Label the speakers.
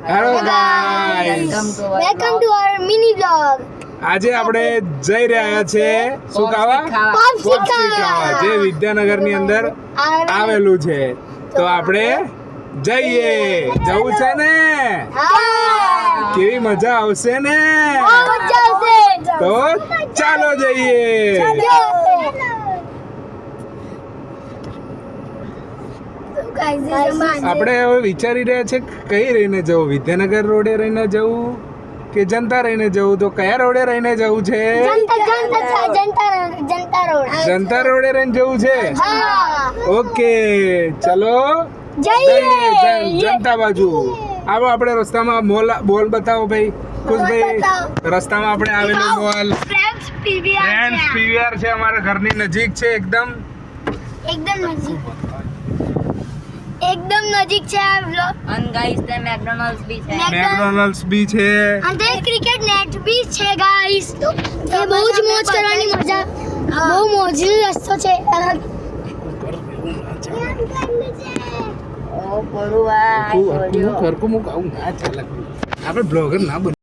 Speaker 1: Hello guys,
Speaker 2: welcome to our mini blog.
Speaker 1: આજે આપણે જઈ રહ્યા છે શું ખાવા? પોપ્સી ખાવા, જે વિદ્યાનગર ની અંદર આવેલું છે. તો આપણે જઈએ. જવું છે ને? કેવી મજા આવશે ને? તો ચાલો જઈએ. આપણે હવે વિચારી રહ્યા છે કઈ રહીને જવું, વિદ્યાનગર રોડે રહીને જવું કે જનતા રહીને જવું. તો કયા રોડે રહીને જવું છે? જનતા રોડે રહીને જવું છે. ઓકે ચલો જઈએ જનતા બાજુ. આવો આપણે રસ્તામાં બોલ બતાવો ભાઈ ખુશભાઈ. રસ્તામાં આપણે આવેલો મોલ ફ્રેન્ડ્સ પીવીઆર છે, અમારા ઘરની નજીક છે. એકદમ
Speaker 2: નજીક છે આ બ્લોગ.
Speaker 3: અને ગાઈસ તે મેકડોનલ્ડ્સ બી છે.
Speaker 1: મેકડોનલ્ડ્સ બી છે
Speaker 2: અને ક્રિકેટ નેટ બી છે ગાઈસ. એ બહુ જ મોજ કરવાની મજા, બહુ મોજનો રસ્તો છે.
Speaker 3: ઓ પડુવા
Speaker 1: આપણે બ્લોગર ના બની.